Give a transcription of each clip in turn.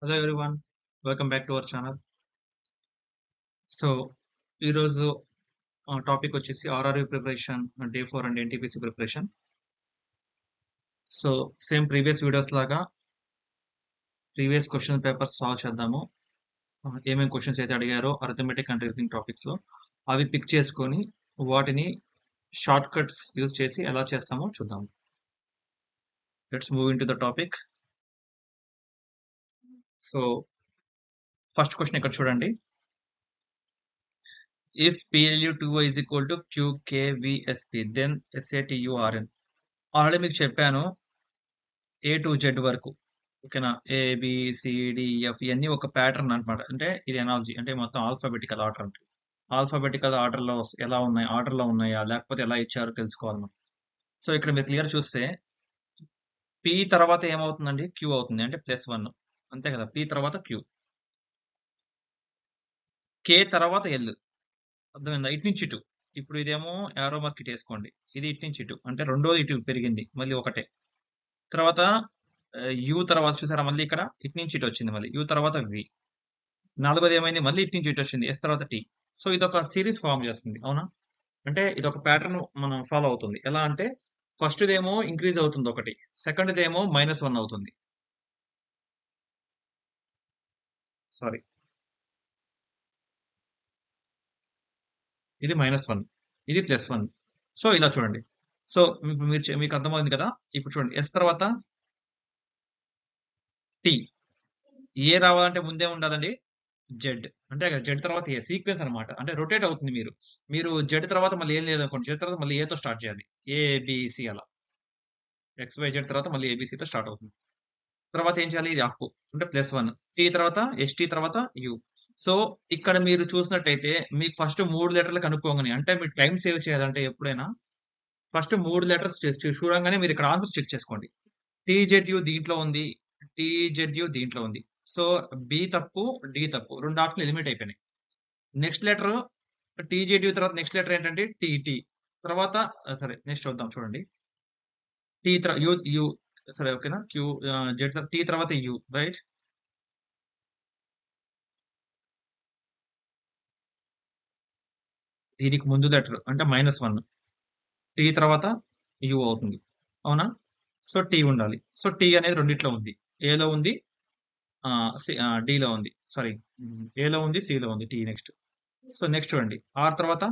Hello everyone. Welcome back to our channel. So, ఈరోజు topic వచ్చేసి RRB preparation day 4 and NTPC preparation. So, same previous videos లాగా previous question papers solve చేద్దాము. ఏమేం questions అయితే అడిగారో arithmetic and reasoning టాపిక్స్‌లో అవి pick చేసుకొని వాటిని short cuts use చేసి ఎలా చేస్తామో చూద్దాం. Let's move into the topic. So, first question ఇక్కడ చూడండి. If PLU2Y is equal to QKVSP, then SATURN. Already మీకు చెప్పాను A to Z వరకు. ఓకేనా? ABCDEF ఇవన్నీ ఒక ప్యాటర్న్ అన్నమాట. అంటే ఇది ఎనాలజీ అంటే మొత్తం ఆల్ఫాబెటికల్ ఆర్డర్ అంటే. ఆల్ఫాబెటికల్ ఆర్డర్‌లో ఎలా ఉన్నాయి? ఆర్డర్‌లో ఉన్నాయా? లేకపోతే ఎలా ఇచ్చారో తెలుసుకోవాలి మనం. సో, ఇక్కడ మీరు క్లియర్ చూస్తే P తర్వాత ఏమవుతుందండి? Q అవుతుంది. అంటే +1 అంతే కదా! P తర్వాత Q. K తర్వాత L. అర్థమైందా? ఇటు నుంచి ఇటు. ఇప్పుడు ఇదేమో యారో మార్క్ ఇటేసుకోండి. ఇది ఇటు నుంచి ఇటు. అంటే రెండోది ఇటు పెరిగింది. మళ్ళీ ఒకటే. తర్వాత యు తర్వాత చూసారా మళ్ళీ ఇక్కడ ఇటు నుంచి ఇటు వచ్చింది మళ్ళీ. యు తర్వాత వి. నాలుగోది ఏమైంది? మళ్ళీ ఇటు నుంచి ఇటు వచ్చింది. ఎస్ తర్వాత టి. సో ఇదొక సీరీస్ ఫార్మ్ చేస్తుంది. అవునా? అంటే ఇదొక ప్యాటర్న్ మనం ఫాలో అవుతుంది. ఎలా అంటే ఫస్ట్‌దేమో ఇంక్రీజ్ అవుతుంది ఒకటి. సెకండ్‌దేమో -1 అవుతుంది. సారీ. ఇది -1. ఇది +1. సో ఇలా చూడండి. సో మీకు అర్థమైంది కదా! ఇప్పుడు చూడండి. ఎస్ తర్వాత టి. ఏ రావాలంటే ముందే ఉండాలండి జెడ్. అంటే జెడ్ తర్వాత ఏ సీక్వెన్స్ అన్నమాట. అంటే రొటేట్ అవుతుంది మీరు. మీరు జెడ్ తర్వాత మళ్ళీ ఏం లేదనుకోండి. జెడ్ తర్వాత మళ్ళీ ఏతో స్టార్ట్ చేయాలి. ఏబీసీ అలా. ఎక్స్‌వైజెడ్ తర్వాత మళ్ళీ ఏబీసీతో స్టార్ట్ అవుతుంది. తర్వాత ఏం చేయాలి? ఇది అప్. అంటే +1. టీ తర్వాత ఎస్‌టీ తర్వాత యు. సో, ఇక్కడ మీరు చూసినట్టయితే మీకు ఫస్ట్ 3 లెటర్లు కనుక్కోంగానే అంటే మీరు టైమ్ సేవ్ చేయాలంటే ఎప్పుడైనా ఫస్ట్ 3 లెటర్స్ చూడంగానే మీరు ఇక్కడ ఆన్సర్ చెక్ చేసుకోండి. టీజెడ్‌యు దీంట్లో ఉంది. టీజెడ్‌యు దీంట్లో ఉంది. సో, బి తప్పు, డి తప్పు. 2 ఆప్షన్‌లు ఎలిమినేట్ అయిపోయినాయి. నెక్స్ట్ లెటర్ టీజేడ్యూ తర్వాత నెక్స్ట్ లెటర్ ఏంటంటే టీటీ. తర్వాత సరే నెక్స్ట్ చూద్దాం చూడండి. టీ యు యు సరే ఓకేనా? జెడ్ టీ తర్వాత యు రైట్? దీనికి ముందు లెటర్ అంటే -1. టీ తర్వాత యు అవుతుంది. అవునా? సో, టీ ఉండాలి. సో, టీ అనేది రెండిట్లో ఉంది. ఏలో ఉంది. డీలో ఉంది. సారీ. ఏలో ఉంది, సిలో ఉంది. T next. సో, నెక్స్ట్ చూడండి. ఆర్ తర్వాత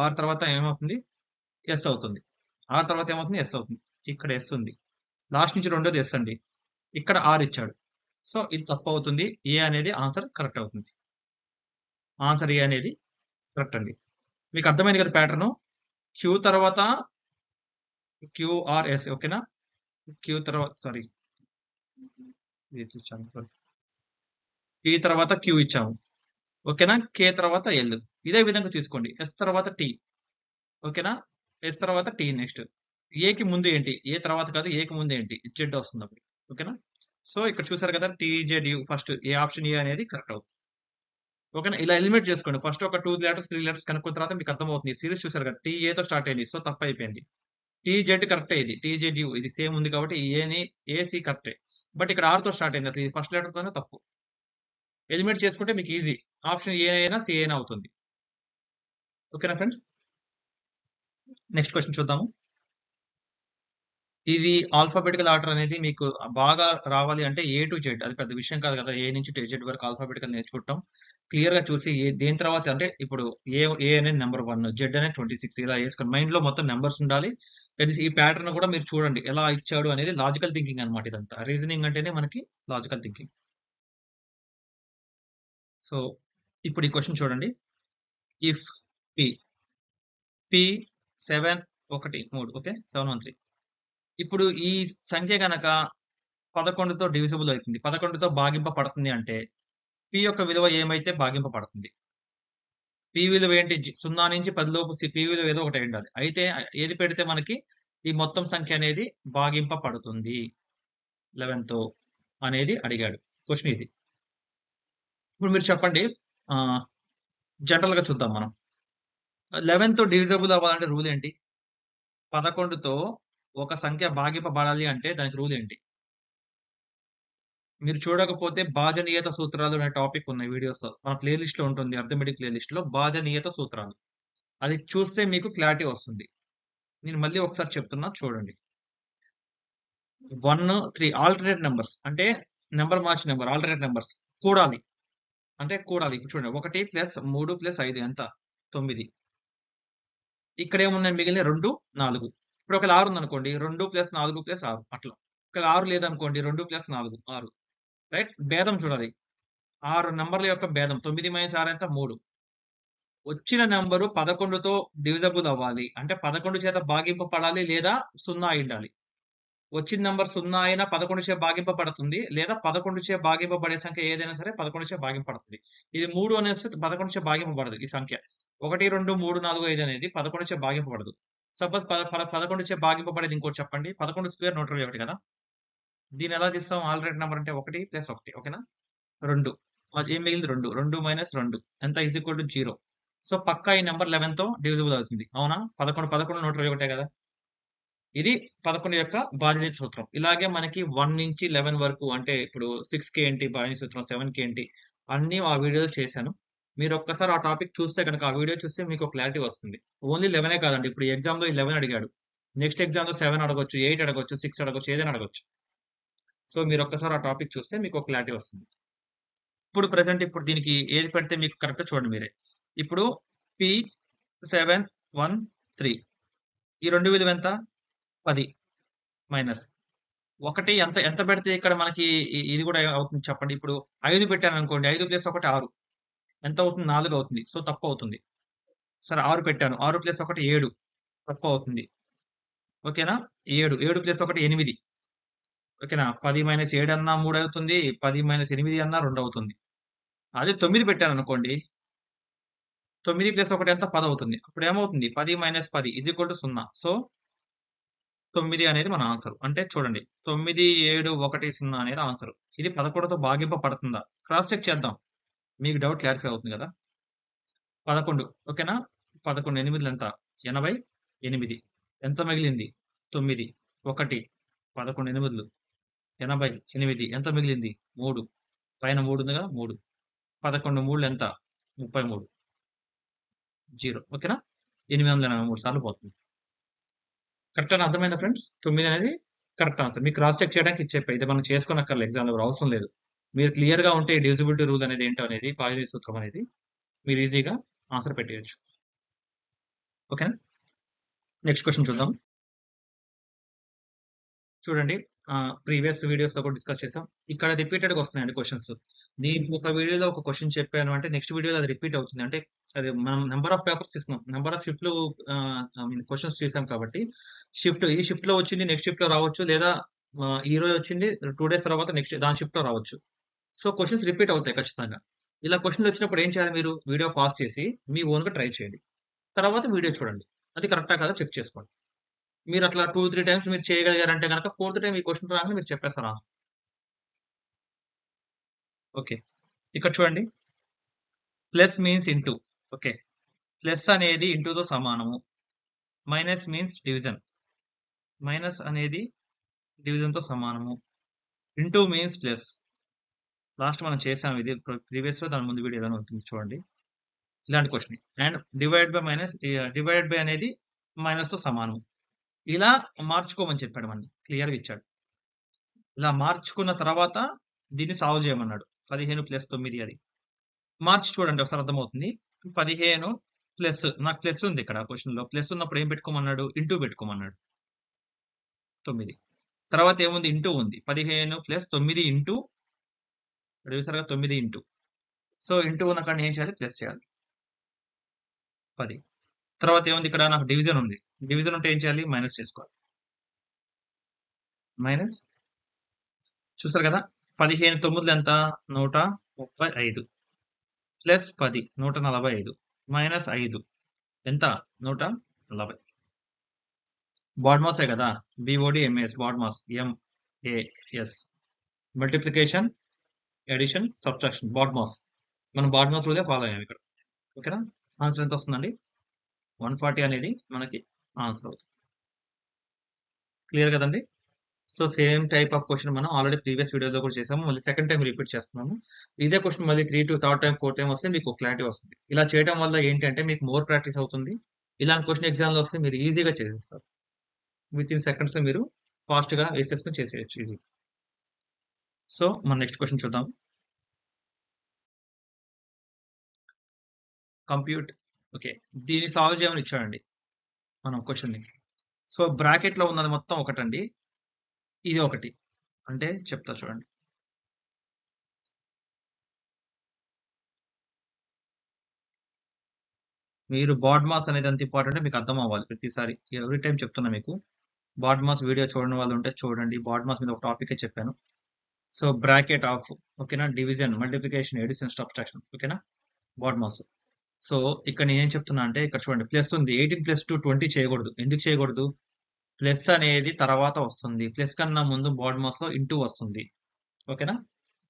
ఆర్ తర్వాత ఏమవుతుంది? ఎస్ అవుతుంది. ఆర్ తర్వాత ఏమవుతుంది? ఎస్ అవుతుంది. ఇక్కడ ఎస్ ఉంది. లాస్ట్ నుంచి రెండోది ఎస్ అండి. ఇక్కడ ఆర్ ఇచ్చాడు. సో, ఇది తప్పవుతుంది. ఏ అనేది ఆన్సర్ కరెక్ట్ అవుతుంది. ఆన్సర్ ఏ అనేది కరెక్ట్ అండి. మీకు అర్థమైంది కదా ప్యాటర్ను? క్యూ తర్వాత క్యూఆర్ఎస్ ఓకేనా? క్యూ తర్వాత సారీ. ఇది ఇచ్చాము. సారీ. టీ తర్వాత క్యూ ఇచ్చాము. ఓకేనా? కే తర్వాత ఎల్. ఇదే విధంగా తీసుకోండి. ఎస్ తర్వాత టీ. ఓకేనా? ఎస్ తర్వాత టీ నెక్స్ట్. ఏకి ముందు ఏంటి? ఏ తర్వాత కాదు. ఏకి ముందు ఏంటి? జెడ్ వస్తుందప్పుడు. ఓకేనా? సో, ఇక్కడ చూసారు కదా! టీజెడ్‌యు ఫస్ట్ ఏ ఆప్షన్ ఏ అనేది కరెక్ట్ అవుతుంది. ఓకేనా? ఇలా ఎలిమినేట్ చేసుకోండి. ఫస్ట్ ఒక 2 లెటర్స్, 3 లెటర్స్ కనుక్కున్న తర్వాత మీకు అర్థమవుతుంది. సీరీస్ చూసారు కదా! టీఏతో స్టార్ట్ అయింది. సో, తప్పయిపోయింది. టీజెడ్ కరెక్టే ఇది. టీజెడ్‌యు ఇది సేమ్ ఉంది కాబట్టి ఏసీ కరెక్టే. బట్ ఇక్కడ ఆర్‌తో స్టార్ట్ అయింది. అసలు ఈ ఫస్ట్ లెటర్‌తోనే తప్పు. ఎలిమినేట్ చేసుకుంటే మీకు ఈజీ. ఆప్షన్ ఏ అయినా, సి అయినా అవుతుంది. ఓకేనా ఫ్రెండ్స్? నెక్స్ట్ క్వెషన్ చూద్దాము. ఇది ఆల్ఫాబెటికల్ ఆర్డర్ అనేది మీకు బాగా రావాలి అంటే ఏ టు జెడ్ అది పెద్ద విషయం కాదు కదా! ఏ నుంచి జెడ్ వరకు ఆల్ఫాబెటికల్ నేర్చుకుంటాం. క్లియర్‌గా చూసి దేని తర్వాత అంటే ఇప్పుడు ఏ అనేది నంబర్ 1, జెడ్ అనేది 26 ఇలా యేసుకొని మైండ్‌లో మొత్తం నంబర్స్ ఉండాలి. ఈ ప్యాటర్న్ కూడా మీరు చూడండి. ఎలా ఇచ్చాడు అనేది లాజికల్ థింకింగ్ అన్నమాట ఇదంతా. రీజనింగ్ అంటేనే మనకి లాజికల్ థింకింగ్. సో, ఇప్పుడు ఈ క్వెషన్ చూడండి. If P, P 7 1 3 okay. 713. ఇప్పుడు ఈ సంఖ్య గనక 11తో డివిజిబుల్ అవుతుంది. 11తో భాగింపబడుతుంది అంటే పి యొక్క విలువ ఏమైతే భాగింపబడుతుంది. పి విలువ ఏంటి? 0 నుంచి 10 లోపు పి విలువ ఏదో ఒకటి అయ్యుండాలి. అయితే ఏది పెడితే మనకి ఈ మొత్తం సంఖ్య అనేది భాగింపబడుతుంది 11తో అనేది అడిగాడు. క్వెషన్ ఇది. ఇప్పుడు మీరు చెప్పండి. ఆహ్, జనరల్‌గా చూద్దాం మనం. 11తో డివిజిబుల్ అవ్వాలంటే రూల్ ఏంటి? 11తో ఒక సంఖ్య భాగింపబడాలి అంటే దానికి రూల్ ఏంటి? మీరు చూడకపోతే భాజనీయత సూత్రాలు అనే టాపిక్ ఉన్నాయి వీడియోస్. మన ప్లేలిస్ట్‌లో ఉంటుంది. అర్థమెటిక్ ప్లేలిస్ట్‌లో భాజనీయత సూత్రాలు. అది చూస్తే మీకు క్లారిటీ వస్తుంది. నేను మళ్ళీ ఒకసారి చెప్తున్నా చూడండి. 1, 3 ఆల్టర్‌నేట్ నంబర్స్ అంటే నంబర్ మార్చిన నంబర్ ఆల్టర్‌నేట్ నంబర్స్ కూడాలి. అంటే కూడాలి. ఇప్పుడు చూడండి 1 + 3 + 5 ఎంత? 9. ఇక్కడేమున్నాయి మిగిలినయి 2, 4. ఇప్పుడు ఒకవేళ 6 ఉందనుకోండి 2 + 4 + 6 అట్లా. ఒకవేళ 6 లేదనుకోండి 2 + 4 6. రైట్? భేదం చూడాలి. 6 నంబర్ల యొక్క భేదం 9 - 6 ఎంత? 3. వచ్చిన నంబరు 11తో డివిజబుల్ అవ్వాలి. అంటే 11 చేత భాగింపబడాలి లేదా 0 అయ్యుండాలి. వచ్చిన నంబర్ 0 అయినా 11 చే భాగింపబడుతుంది. లేదా 11 చే భాగింపబడే సంఖ్య ఏదైనా సరే 11 చే భాగింపబడుతుంది. ఇది 3 అనేసి 11 చే భాగింపబడదు ఈ సంఖ్య. 1, 2, 3, 4, 5 అనేది 11 చే భాగింపబడదు. సపోజ్ పద పద 11 చే భాగింపబడేది ఇంకోటి చెప్పండి. 11 స్క్వేర్ 121 కదా! దీన్నెలా తీస్తాం? ఆల్టర్‌నేట్ నంబర్ అంటే 1 + 1 ఓకేనా? 2 ఏం మిగిలింది 2. 2 - 2 ఎంత ఈజ్ ఈక్వల్ టు 0. సో, పక్కా ఈ నంబర్ 11తో డివిజిబుల్ అవుతుంది. అవునా? 11, 11 121 కదా! ఇది 11 యొక్క భాజనీయ సూత్రం. ఇలాగే మనకి 1-11 వరకు అంటే ఇప్పుడు 6కి ఏంటి భాజనీయ సూత్రం, 7కి ఏంటి అన్నీ ఆ వీడియోలో చేశాను. మీరొక్కసారి ఆ టాపిక్ చూస్తే గనక ఆ వీడియో చూస్తే మీకు క్లారిటీ వస్తుంది. ఓన్లీ 11 కాదండి. ఇప్పుడు ఎగ్జామ్‌లో 11 అడిగాడు. నెక్స్ట్ ఎగ్జామ్‌లో 7 అడగొచ్చు, 8 అడగొచ్చు, 6 అడగొచ్చు, ఏదైనా అడగొచ్చు. సో, మీరొక్కసారి ఆ టాపిక్ చూస్తే మీకు క్లారిటీ వస్తుంది. ఇప్పుడు ప్రెజెంట్ ఇప్పుడు దీనికి ఏది పెడితే మీకు కరెక్టో చూడండి మీరే. ఇప్పుడు P713 ఈ 2 విలువ ఎంత? 10 మైనస్ 1 ఎంత ఎంత పెడితే ఇక్కడ మనకి ఇది గూడా అవుతుంది చెప్పండి. ఇప్పుడు 5 పెట్టాననుకోండి. 5 + 1 6 ఎంత అవుతుంది? 4 అవుతుంది. సో, తప్పవుతుంది. సరే 6 పెట్టాను. 6 + 1 7 తప్పవుతుంది. ఓకేనా? 7 7 + 1 8 ఓకేనా? 10 - 7 అన్నా 3 అవుతుంది. 10 - 8 అన్నా 2 అవుతుంది. అదే 9 పెట్టాననుకోండి. 9 + 1 ఎంత? 10 అవుతుంది. అప్పుడేమవుతుంది? 10 - 10 0. సో, 9 అనేది మన ఆన్సర్. అంటే చూడండి 9, 7, 1, 0 అనేది ఆన్సర్. ఇది 11తో భాగింపబడుతుందా? క్రాస్ చెక్ చేద్దాం. మీకు డౌట్ క్లారిఫై అవుతుంది గదా! 11 ఓకేనా? 11 ఎనిమిదిలు ఎంత? 88. ఎంత మిగిలింది? 9, 1 11 ఎనిమిదిలు 88 ఎంత మిగిలింది? 3 పైన 3 ఉందిగా 3 11 మూడులు ఎంత? 33 0 ఓకేనా? 883 సార్లు పోతుంది. కరెక్ట్ అని అర్థమైందా ఫ్రెండ్స్? 9 అనేది కరెక్ట్ ఆన్సర్. మీకు క్రాస్ చెక్ చేయడానికి ఇది చెప్పా. ఇది మనం చేసుకోనక్కర్లే ఎగ్జామ్‌లో కూడా అవసరం లేదు. మీరు క్లియర్‌గా ఉంటే డివిజిబిలిటీ రూల్ అనేది ఏంటో అనేది పాజిటివ్ సూత్రం అనేది మీరు ఈజీగా ఆన్సర్ పెట్టేయొచ్చు. ఓకేనా? నెక్స్ట్ క్వెషన్ చూద్దాం. చూడండి ప్రీవియస్ వీడియోస్‌లో కూడా డిస్కస్ చేసాం. ఇక్కడ రిపీటెడ్‌గా వస్తున్నాయండి క్వెషన్స్. నేను ఒక వీడియోలో ఒక క్వెషన్ చెప్పాను అంటే నెక్స్ట్ వీడియోలో అది రిపీట్ అవుతుంది. అంటే అది మనం నంబర్ ఆఫ్ పేపర్స్ ఇస్తున్నాం. నంబర్ ఆఫ్ షిఫ్ట్‌లు ఐ మీన్ క్వెషన్స్ చేసాం కాబట్టి ఈ షిఫ్ట్‌లో వచ్చింది నెక్స్ట్ షిఫ్ట్‌లో రావచ్చు. లేదా ఈరోజు వచ్చింది 2 డేస్ తర్వాత నెక్స్ట్ దాని షిఫ్ట్‌లో రావచ్చు. సో, క్వెషన్స్ రిపీట్ అవుతాయి ఖచ్చితంగా. ఇలా క్వెషన్‌లు వచ్చినప్పుడు ఏం చేయాలి మీరు? వీడియో పాజ్ చేసి మీ ఓన్‌గా ట్రై చేయండి. తర్వాత వీడియో చూడండి. అది కరెక్టా కాదా చెక్ చేసుకోండి. మీరట్లా 2, 3 టైమ్స్ మీరు చేయగలిగారంటే గనక ఫోర్త్ టైమ్ ఈ క్వెషన్ రాంగానే మీరు చెప్పేస్తారు ఆన్సర్. ఓకే. ఇక్కడ చూడండి. Plus means into. Okay. Plus అనేది ఇంటూతో సమానము. Minus means division. మైనస్ అనేది డివిజన్‌తో సమానము. Into means plus. లాస్ట్ మనం చేసాం ఇది ప్రీవియస్‌లో దాని ముందు వీడియోలోనే ఉంటుంది చూడండి. ఇలాంటి క్వెషన్. అండ్ డివైడెడ్ బై అనేది మైనస్‌తో సమానం. ఇలా మార్చుకోమని చెప్పాడు మనకి. క్లియర్‌గా ఇచ్చాడు. ఇలా మార్చుకున్న తర్వాత దీన్ని సాల్వ్ చేయమన్నాడు. 15 + 9 అది. మార్చి చూడండి ఒకసారి అర్థమవుతుంది. 15 ప్లస్ నాకు ప్లస్ ఉంది ఇక్కడ క్వెషన్‌లో. ప్లస్ ఉన్నప్పుడు ఏం పెట్టుకోమన్నాడు? ఇంటూ పెట్టుకోమన్నాడు. 9. తర్వాత ఏముంది? ఇంటూ ఉంది. 15 + 9 ఇంటూ చూసారుగా 9 ఇంటూ. సో, ఇంటూ ఉన్న కాడ ఏం చేయాలి? ప్లస్ చేయాలి. 10. తర్వాత ఏముంది ఇక్కడ? నాకు డివిజన్ ఉంది. డివిజన్ ఉంటే ఏం చేయాలి? మైనస్ చేసుకోవాలి. మైనస్ చూసారు కదా! 15 తొమ్మిదిలు ఎంత? 135 ప్లస్ 10 145 మైనస్ 5 ఎంత? 140. బాడ్మాసే కదా! BODMAS BODMAS MAS multiplication, addition, subtraction BODMAS. మనం బాడ్మాస్ రూలే ఫాలో అయ్యాం ఇక్కడ. ఓకేనా? ఆన్సర్ ఎంత వస్తుందండి? 140 అనేది మనకి ఆన్సర్ అవుతుంది. క్లియర్ కదండి? So same type of question మనం ఆల్రెడీ ప్రీవియస్ వీడియోలో కూడా చేసాము. మళ్ళీ సెకండ్ టైమ్ రిపీట్ చేస్తున్నాము. ఇదే క్వెషన్ మళ్ళీ 3 టైమ్, 4 టైమ్ వస్తే మీకు క్లారిటీ వస్తుంది. ఇలా చేయడం వల్ల ఏంటంటే మీకు మోర్ ప్రాక్టీస్ అవుతుంది. ఇలాంటి క్వెషన్ ఎగ్జామ్‌లో వస్తే మీరు ఈజీగా చేసేస్తారు. వితిన్ సెకండ్స్‌లో మీరు ఫాస్ట్‌గా వేసేసుకొని చేసేయొచ్చు ఈజీ. సో మన నెక్స్ట్ క్వెషన్ చూద్దాం. Compute okay. దీన్ని సాల్వ్ చేయమని ఇచ్చాడండి మనం క్వెషన్‌ని. సో బ్రాకెట్‌లో ఉన్నది మొత్తం ఒకటండి. ఇది ఒకటి. అంటే చెప్తా చూడండి. మీరు బాడ్ మాస్ అనేది ఎంత ఇంపార్టెంటో మీకు అర్థం అవ్వాలి ప్రతిసారి. ఎవ్రీ టైమ్ చెప్తున్నా మీకు. బాడ్ మాస్ వీడియో చూడని వాళ్ళు ఉంటే చూడండి. బాడ్ మాస్ మీద ఒక టాపికే చెప్పాను. సో బ్రాకెట్ ఆఫ్ ఓకేనా? డివిజన్, మల్టిప్లికేషన్, ఎడిషన్, సబ్ట్రాక్షన్ ఓకేనా? BODMAS. సో ఇక్కడ నేనేం చెప్తున్నా అంటే ఇక్కడ చూడండి ప్లస్ ఉంది. 18 + 2 20 చేయకూడదు. ఎందుకు చేయకూడదు? ప్లస్ అనేది తర్వాత వస్తుంది. ప్లస్ కన్నా ముందు బాడ్ మాస్ లో ఇంటూ వస్తుంది. ఓకేనా?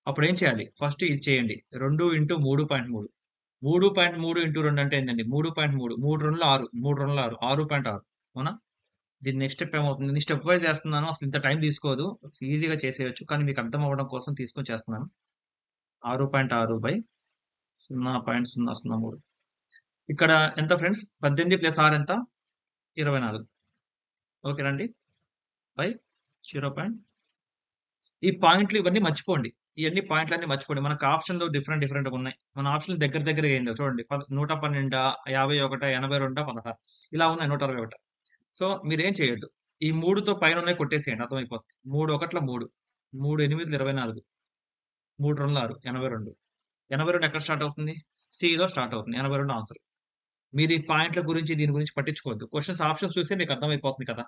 అప్పుడు ఏం చేయాలి? ఫస్ట్ ఇది చేయండి. 2 × 3.3. 3.3 × 2 అంటే ఏంటండి? 3.3. 3 2 6. 3 2 6. 6.6. అవునా? దీని నెక్స్ట్ స్టెప్ ఏమవుతుంది? నేను స్టెప్ వైజ్ చేస్తున్నాను. అసలు ఇంత టైం తీసుకోదు. ఈజీగా చేసేయొచ్చు. కానీ మీకు అర్థం అవ్వడం కోసం తీసుకొని చేస్తున్నాను. 6.6 బై 0.003. ఇక్కడ ఎంత ఫ్రెండ్స్? 18 + 6 ఎంత? 24. ఓకేనండి? బై 0. ఈ పాయింట్లు ఇవన్నీ మర్చిపోండి. ఇయన్నీ పాయింట్లన్నీ మర్చిపోండి. మనకు ఆప్షన్‌లు డిఫరెంట్ డిఫరెంట్‌గా ఉన్నాయి. మన ఆప్షన్‌లు దగ్గర దగ్గరగా అయిందో చూడండి. 112, 51, 82, 16 ఇలా ఉన్నాయి 121. సో మీరేం చేయొద్దు. ఈ 3తో పైనున్నయి కొట్టేసేయండి అర్థమైపోతుంది. 3 ఒకట్ల 3. 3 8 24. 3 2 6 82. 82 ఎక్కడ స్టార్ట్ అవుతుంది? సిలో స్టార్ట్ అవుతుంది. 82 ఆన్సర్. మీరు ఈ పాయింట్ల గురించి దీని గురించి పట్టించుకోవద్దు. క్వెషన్స్ ఆప్షన్స్ చూస్తే మీకు అర్థమైపోతుంది కదా!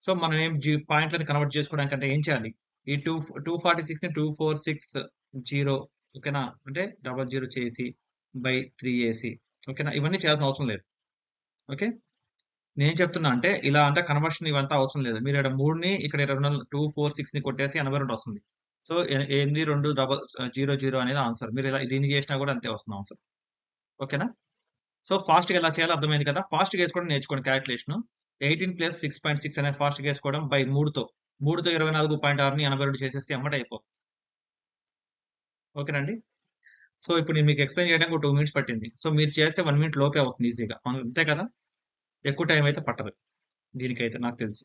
సో మనం ఏం పాయింట్లని కన్వర్ట్ చేసుకోవడానికంటే ఏం చేయాలి? ఈ 246ని 2460 ఓకేనా? అంటే 00 చేసి బై 3 ఏసి ఓకేనా? ఇవన్నీ చేయాల్సిన అవసరం లేదు. ఓకే. నేనేం చెప్తున్నా అంటే ఇలా అంటే కన్వర్షన్ ఇవంతా అవసరం లేదు. మీరు ఇక్కడ 3ని ఇక్కడ 246ని కొట్టేసి 82 వస్తుంది. సో 8200 అనేది ఆన్సర్. మీరు ఇలా దీన్ని చేసినా కూడా అంతే వస్తుంది ఆన్సర్. ఓకేనా? సో ఫాస్ట్‌గా ఎలా చేయాలో అర్థమైంది కదా! ఫాస్ట్‌గా ఏసుకోవడం నేర్చుకోండి క్యాలిక్యులేషను. 18 + 6.6 అనేది ఫాస్ట్‌గా ఏసుకోవడం బై 3తో. 3తో 24.6ని 82 చేసేస్తే ఎమ్మటే అయిపోతుంది. ఓకేనండి? సో ఇప్పుడు నేను మీకు ఎక్స్‌ప్లెయిన్ చేయడానికి ఒక 2 మినిట్స్ పట్టింది. సో మీరు చేస్తే 1 మినిట్ లోపే అవుతుంది ఈజీగా. అంతే కదా! ఎక్కువ టైం అయితే పట్టదు. దీనికైతే నాకు తెలిసి.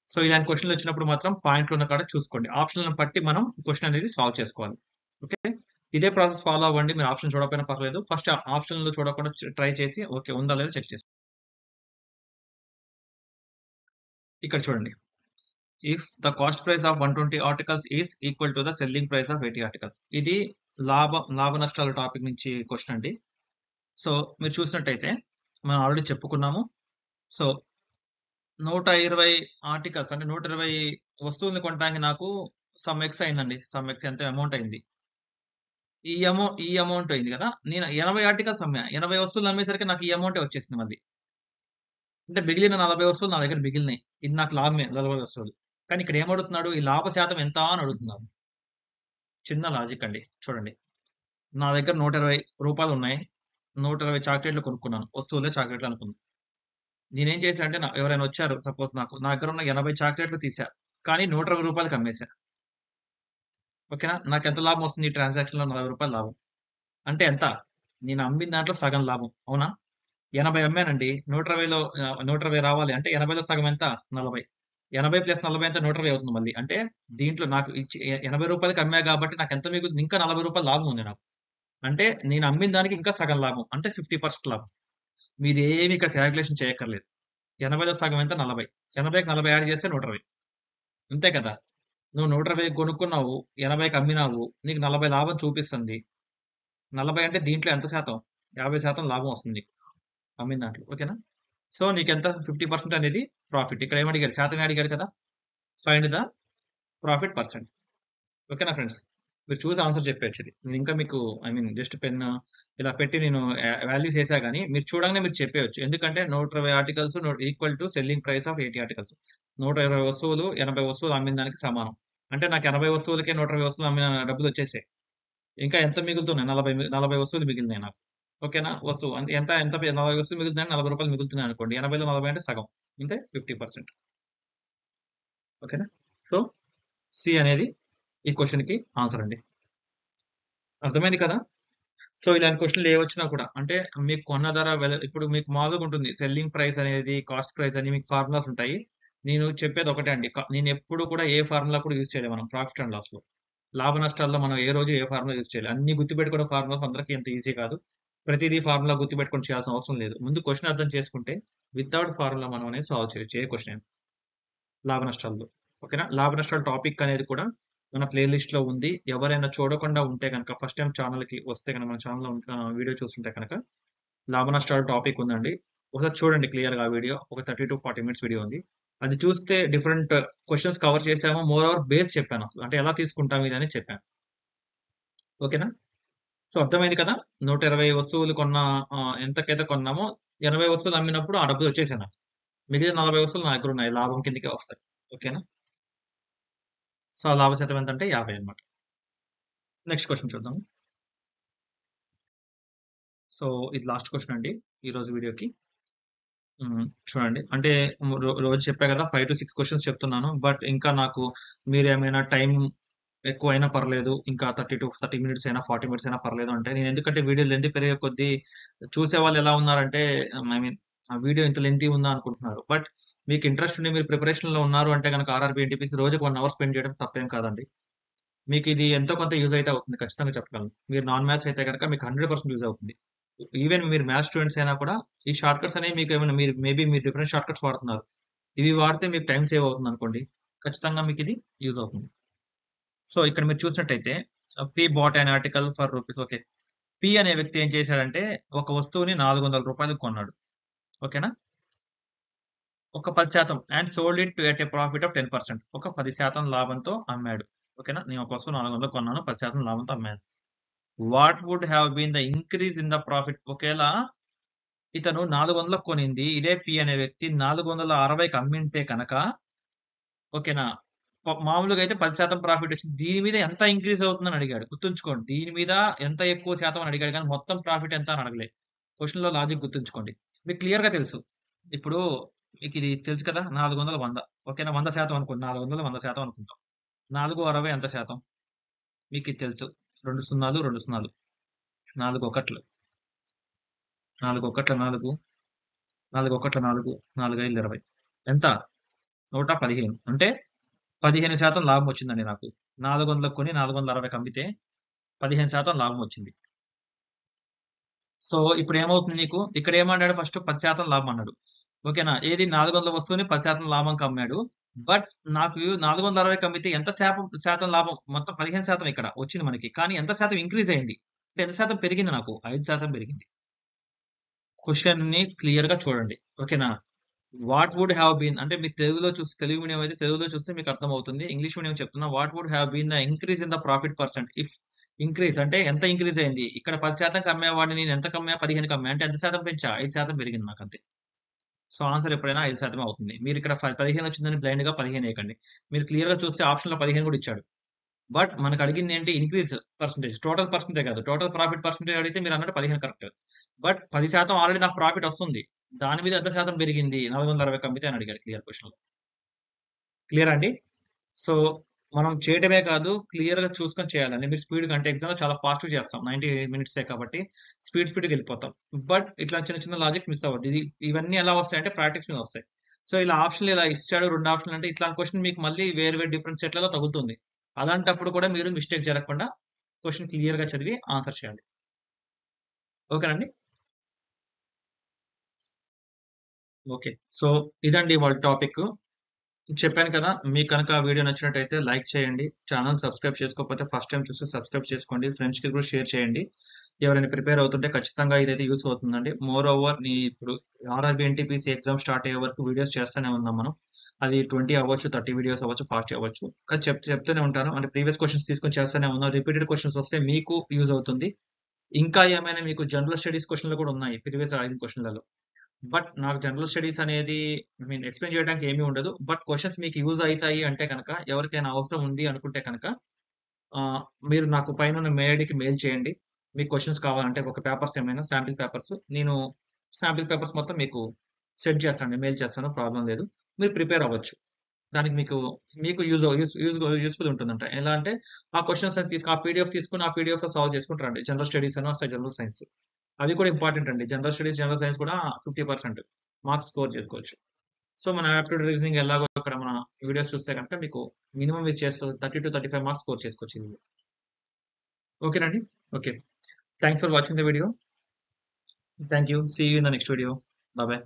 సో ఇలాంటి క్వెషన్‌లు వచ్చినప్పుడు మాత్రం పాయింట్లు ఉన్న కాడ చూసుకోండి. ఆప్షన్‌లను బట్టి మనం క్వెషన్ అనేది సాల్వ్ చేసుకోవాలి. ఓకే. ఇదే ప్రాసెస్ ఫాలో అవ్వండి. మీరు ఆప్షన్ చూడకపోయినా పర్లేదు. ఫస్ట్ ఆప్షన్‌లు చూడకుండా ట్రై చేసి ఓకే ఉందా లేదా చెక్ చేసుకోండి. ఇక్కడ చూడండి. If the cost price of 120 articles is equal to the selling price of 80 articles. ఇది లాభ నష్టాల టాపిక్ నుంచి క్వెషన్ అండి. సో మీరు చూసినట్టయితే మనం ఆల్రెడీ చెప్పుకున్నాము. సో 120 ఆర్టికల్స్ అంటే 120 వస్తువుల్ని కొనడానికి నాకు సమ్ ఎక్స్ అయిందండి. సమ్ ఎక్స్ ఎంతో అమౌంట్ అయింది. ఈ అమౌంట్ అయింది కదా! నేను 80 ఆర్టికల్స్ అమ్మా. 80 వస్తువులు అమ్మేసరికి నాకు ఈ అమౌంటే వచ్చేసింది మళ్ళీ. అంటే మిగిలిన 40 వస్తువులు నా దగ్గర మిగిలినాయి. ఇది నాకు లాభమే 40 వస్తువులు. కానీ ఇక్కడ ఏమడుగుతున్నాడు? ఈ లాభ శాతం ఎంత అని అడుగుతున్నాడు. చిన్న లాజిక్ అండి. చూడండి. నా దగ్గర రూ. 120 ఉన్నాయి. 120 చాక్లెట్‌లు కొనుక్కున్నాను. వస్తువులే చాక్లెట్‌లు అనుకుందాం. నేనేం చేశానంటే ఎవరైనా వచ్చారు సపోజ్ నా దగ్గర ఉన్న 80 చాక్లెట్‌లు తీశా. కానీ రూ. 120కి అమ్మేశా. ఓకేనా? నాకెంత లాభం వస్తుంది ఈ ట్రాన్సాక్షన్‌లో? రూ. 40 లాభం. అంటే ఎంత? నేను అమ్మిన దాంట్లో సగం లాభం. అవునా? 80 అమ్మానండి. 120లో 120 రావాలి. అంటే 80లో సగం ఎంత? 40. 80 + 40 ఎంత? 120 అవుతుంది మళ్ళీ. అంటే దీంట్లో నాకు ఇచ్చి రూ. 80కి అమ్మా కాబట్టి నాకెంత మిగులుతుంది? ఇంకా రూ. 40 లాభం ఉంది నాకు. అంటే నేను అమ్మిన దానికి ఇంకా సగం లాభం. అంటే 50% లాభం. మీరేమి ఇక్కడ కాలిక్యులేషన్ చేయక్కర్లేదు. 80లో సగం ఎంత? 40. 80కి 40 యాడ్ చేస్తే 120. అంతే కదా! నువ్వు 120కి కొనుక్కున్నావు. 80కి అమ్మినావు. నీకు 40 లాభం చూపిస్తుంది. 40 అంటే దీంట్లో ఎంత శాతం? 50% లాభం వస్తుంది. అమ్మిన దాంట్లో. ఓకేనా? సో నీకెంత 50% అనేది ప్రాఫిట్. ఇక్కడ ఏమడిగాడు? శాతమే అడిగాడు కదా! Find the profit percent. ఓకేనా ఫ్రెండ్స్? మీరు చూసి ఆన్సర్ చెప్పేయొచ్చు ఇది. నేను ఇంకా మీకు జస్ట్ పెన్ ఇలా పెట్టి నేను వాల్యూస్ ఏసా గాని మీరు చూడంగానే మీరు చెప్పేయొచ్చు. ఎందుకంటే 120 articles equal to selling price of 80 articles. 120 వస్తువులు 80 వస్తువులు అమ్మిన దానికి సమానం. అంటే నాకు 80 వస్తువులకే 120 వస్తువులు అమ్మిన డబ్బులొచ్చేసాయి. ఇంకా ఎంత మిగులుతున్నాయి? 40 వస్తువులు మిగిలినాయి నాకు. ఓకేనా? వస్తువు అంటే ఎంత 40 వస్తువులు మిగులుతున్నాయంటే రూ. 40 మిగులుతున్నాయనుకోండి. 80లో 40 అంటే సగం. అంటే 50%. ఓకేనా? సో సి అనేది ఈ క్వశ్చన్కి ఆన్సర్ అండి. అర్థమైంది కదా? సో ఇలాంటి క్వశ్చన్లు ఏ వచ్చినా కూడా అంటే మీకు కొన్న ధర ఇప్పుడు మీకు మామూలుగా ఉంటుంది. సెల్లింగ్ ప్రైస్ అనేది, కాస్ట్ ప్రైస్ అని మీకు ఫార్ములాస్ ఉంటాయి. నేను చెప్పేది ఒకటే అండి. నేను ఎప్పుడు కూడా ఏ ఫార్ములా కూడా యూజ్ చేయలేదు మనం ప్రాఫిట్ అండ్ లాస్‌లో. లాభ నష్టాల్లో మనం ఏ రోజు ఏ ఫార్ములా యూజ్ చేయలేదు. అన్ని గుర్తుపెట్టుకునే ఫార్ములాస్ అందరికీ అంత ఈజీ కాదు. ప్రతిదీ ఫార్ములా గుర్తుపెట్టుకొని చేయాల్సిన అవసరం లేదు. ముందు క్వెషన్ అర్థం చేసుకుంటే వితౌట్ ఫార్ములా మనం అనేది సాల్వ్ చేయొచ్చు ఏ క్వెషన్ అయినా. లాభ నష్టాల్లో. ఓకేనా? లాభ నష్టాల టాపిక్ అనేది కూడా మన ప్లే లిస్ట్‌లో ఉంది. ఎవరైనా చూడకుండా ఉంటే గనక ఫస్ట్ టైమ్ ఛానెల్‌కి వస్తే గనక మన ఛానెల్‌లో వీడియో చూస్తుంటే కనుక లాభ నష్టాల టాపిక్ ఉందండి. ఒకసారి చూడండి క్లియర్‌గా ఆ వీడియో. ఒక 30-40 మినిట్స్ వీడియో ఉంది. అది చూస్తే డిఫరెంట్ క్వెషన్స్ కవర్ చేసాము. మోర్ ఓవర్ బేస్ చెప్పానసలు. అంటే ఎలా తీసుకుంటాం ఇది అనేది చెప్పాను. ఓకేనా? సో అర్థమైంది కదా! 120 వస్తువులు ఎంతకైతే కొన్నామో 80 వస్తువులు అమ్మినప్పుడు ఆ డబ్బులు వచ్చేసాయి నాకు. మిగిలిన 40 వస్తువులు నా దగ్గరున్నాయి. లాభం కిందకే వస్తాయి. ఓకేనా? సో, ఆ లాభ శాతం ఎంతంటే 50 అన్నమాట. నెక్స్ట్ క్వెషన్ చూద్దాం. సో, ఇది లాస్ట్ క్వెషన్ అండి ఈరోజు వీడియోకి. చూడండి. అంటే రోజు చెప్పా కదా! 5-6 క్వెషన్స్ చెప్తున్నాను. బట్ ఇంకా నాకు మీరేమైనా టైం ఎక్కువైనా పర్లేదు. ఇంకా 30 మినిట్స్ అయినా, 40 మినిట్స్ అయినా పర్లేదు అంటే నేను ఎందుకంటే వీడియో లెంత్ పెరిగే కొద్దీ చూసేవాళ్ళు ఎలా ఉన్నారంటే ఐ మీన్ ఆ వీడియో ఇంత లెంతీ ఉందా అనుకుంటున్నారు. బట్ మీకు ఇంట్రెస్ట్ ఉండి మీరు ప్రిపరేషన్‌లో ఉన్నారు అంటే గనక ఆర్ఆర్‌బీ, ఎన్‌టీపీసీ రోజుకి 1 అవర్ స్పెండ్ చేయడం తప్పేం కాదండి. మీకిది ఎంతో కొంత యూజ్ అయితే అవుతుంది. ఖచ్చితంగా చెప్పగలను. మీరు నాన్ మ్యాథ్స్ అయితే గనక మీకు 100% యూజ్ అవుతుంది. ఈవెన్ మీరు మ్యాథ్స్ స్టూడెంట్స్ అయినా కూడా ఈ షార్ట్ కట్స్ అనేవి మీకేమైనా మీరు డిఫరెంట్ షార్ట్ కట్స్ వాడుతున్నారు. ఇవి వాడితే మీకు టైమ్ సేవ్ అవుతుందనుకోండి. ఖచ్చితంగా మీకిది యూజ్ అవుతుంది. సో, ఇక్కడ మీరు చూసినట్టయితే P bought an article for rupees okay. P అనే వ్యక్తి ఏం చేశాడంటే ఒక వస్తువుని రూ. 400 కొన్నాడు. ఓకేనా? ఒక 10% and sold it at a profit of 10% ఒక 10% లాభంతో అమ్మాడు. ఓకేనా? నేను ఒక వస్తువు 400 కొన్నాను. 10% లాభంతో అమ్మాను. What would have been the increase in the profit ఒకేళ ఇతను 400కి కొనింది ఇదే పి అనే వ్యక్తి 460కి అమ్మింటే కనక ఓకేనా? మామూలుగా అయితే 10% ప్రాఫిట్ వచ్చింది. దీని మీద ఎంత ఇంక్రీజ్ అవుతుందని అడిగాడు. గుర్తుంచుకోండి. దీని మీద ఎంత ఎక్కువ శాతం అని అడిగాడు గానీ మొత్తం ప్రాఫిట్ ఎంత అని అడగలేదు. క్వెషన్‌లో లాజిక్ గుర్తుంచుకోండి. మీకు క్లియర్‌గా తెలుసు. ఇప్పుడు మీకిది తెలుసు కదా! 400 100 ఓకేనా? 100% అనుకోండి. 400 100% అనుకుందాం. 460 ఎంత శాతం? మీకిది తెలుసు. 2 సున్నాలు, 2 సున్నాలు. 4 ఒకట్లు. 4 ఒకట్ల 4, 4 ఒకట్ల 4, 4 5 20 ఎంత? 115 అంటే 15% లాభం వచ్చిందండి నాకు. 400కి కొని 460కి అమ్మితే 15% లాభం వచ్చింది. సో, ఇప్పుడేమవుతుంది నీకు? ఇక్కడేమన్నాడు ఫస్ట్ 10% లాభం అన్నాడు. ఓకేనా? ఏది 400 వస్తువుని 10% లాభంకి అమ్మాడు. బట్ నాకు 460కి అమ్మితే ఎంత శాతం లాభం? మొత్తం 15% ఇక్కడ వచ్చింది మనకి. కానీ ఎంత శాతం ఇంక్రీజ్ అయింది? అంటే ఎంత శాతం పెరిగింది నాకు? 5% పెరిగింది. క్వెషన్‌ని క్లియర్‌గా చూడండి. ఓకేనా? వాట్ వుడ్ హావ్ బీన్ అంటే మీరు తెలుగు మీడియం అయితే తెలుగులో చూస్తే మీకు అర్థమవుతుంది. ఇంగ్లీష్ మీడియం చెప్తున్నా. What would have been the increase in the profit percent if increase అంటే ఎంత ఇంక్రీజ్ అయింది? ఇక్కడ 10%కి అమ్మేవాడిని నేను ఎంతకి అమ్మా? 15కి అమ్మా. అంటే ఎంత శాతం పెంచా? 5% పెరిగింది నాకంతే. సో, ఆన్సర్ ఎప్పుడైనా 5% అవుతుంది. మీరిక్కడ 15 వచ్చిందని బ్లైండ్‌గా 15 ఎయకండి. మీరు క్లియర్‌గా చూస్తే ఆప్షన్‌లో 15 కూడా ఇచ్చాడు. బట్ మనకు అడిగిందేంటి ఇంక్రీజ్ పర్సెంటేజ్. టోటల్ పర్సెంటేజ్ కాదు. టోటల్ ప్రాఫిట్ పర్సెంటేజ్ అడిగితే మీరన్నట్టు 15 కరెక్ట్. బట్ 10% ఆల్రెడీ నాకు ప్రాఫిట్ వస్తుంది. దాని మీద ఎంత శాతం పెరిగింది? 460కి అమ్మితే అని అడిగాడు క్లియర్ క్వెషన్‌లో. క్లియరా అండి? సో, మనం చేయటమే కాదు క్లియర్‌గా చూసుకొని చేయాలండి. మీరు స్పీడ్‌గా అంటే ఎగ్జామ్‌లో చాలా ఫాస్ట్‌గా చేస్తాం. 90 మినిట్సే కాబట్టి స్పీడ్‌గెళ్ళిపోతాం. బట్ ఇట్లా చిన్న చిన్న లాజిక్స్ మిస్ అవ్వద్దు. ఇవన్నీ ఎలా వస్తాయంటే ప్రాక్టీస్ మీద వస్తాయి. సో, ఇలా ఆప్షన్‌లు ఇలా ఇచ్చాడు 2 ఆప్షన్‌లు అంటే ఇట్లాంటి క్వెషన్ మీకు మళ్ళీ వేరు వేరు డిఫరెంట్ సెట్‌లలో తగులుతుంది. అలాంటప్పుడు కూడా మీరు మిస్టేక్ జరగకుండా క్వెషన్ క్లియర్‌గా చదివి ఆన్సర్ చేయాలి. ఓకేనండి? ఓకే. సో, ఇదండి ఇవాళ టాపిక్కు. చెప్పాను కదా! మీకు కనుక ఆ వీడియో నచ్చినట్టయితే లైక్ చేయండి. ఛానెల్ సబ్స్క్రైబ్ చేసుకోకపోతే ఫస్ట్ టైమ్ చూస్తే సబ్స్క్రైబ్ చేసుకోండి. ఫ్రెండ్స్‌కి కూడా షేర్ చేయండి. ఎవరైనా ప్రిపేర్ అవుతుంటే ఖచ్చితంగా ఇదైతే యూజ్ అవుతుందండి. మోర్ ఓవర్ ఇప్పుడు ఆర్ఆర్‌బీ, ఎన్‌టీపీసీ ఎగ్జామ్ స్టార్ట్ అయ్యే వరకు వీడియోస్ చేస్తూనే ఉన్నాం మనం. అది 20 అవ్వచ్చు, 30 వీడియోస్ అవ్వచ్చు, ఫాస్ట్ అవ్వచ్చు. కానీ చెప్తూనే ఉంటాను. అంటే ప్రీవియస్ క్వెషన్స్ తీసుకొని చేస్తూనే ఉన్నాం. రిపీటెడ్ క్వెషన్స్ వస్తే మీకు యూజ్ అవుతుంది. ఇంకా ఏమైనా మీకు జనరల్ స్టడీస్ క్వెషన్‌లు కూడా ఉన్నాయి. ప్రీవియస్ అడిగిన క్వెషన్‌లలో. బట్ నాకు జనరల్ స్టడీస్ అనేది ఎక్స్‌ప్లెయిన్ చేయడానికి ఏమీ ఉండదు. బట్ క్వెషన్స్ మీకు యూజ్ అయితాయి అంటే గనక, ఎవరికైనా అవసరం ఉంది అనుకుంటే కనుక మీరు నాకు పైనున్న మెయిల్ ఐడీకి మెయిల్ చేయండి. మీకు క్వెషన్స్ కావాలంటే ఒక పేపర్స్ ఏమైనా శాంపిల్ పేపర్స్. నేను శాంపిల్ పేపర్స్ మొత్తం మీకు సెండ్ చేస్తానండి. మెయిల్ చేస్తాను. ప్రాబ్లమ్ లేదు. మీరు ప్రిపేర్ అవ్వచ్చు. దానికి మీకు యూజ్‌ఫుల్ ఉంటుందంట. ఎలా అంటే ఆ క్వెషన్స్ అని ఆ పీడీఎఫ్ తీసుకొని ఆ పీడీఎఫ్‌లో సాల్వ్ చేసుకుంటారండి. General studies general science. అవి కూడా ఇంపార్టెంట్ అండి. జనరల్ స్టడీస్, జనరల్ సైన్స్ కూడా 50% మార్క్స్ స్కోర్ చేసుకోవచ్చు. సో, మన యాప్టిట్యూడ్ రీజనింగ్ ఎలాగో అక్కడ మన వీడియోస్ చూస్తే గనుక మీకు మినిమమ్ మీరు చేస్తూ 30-35 మార్క్స్ స్కోర్ చేసుకోవచ్చు ఈజీగా. ఓకేనండి? Okay. Thanks for watching the video. Thank you. See you in the next video. Bye by.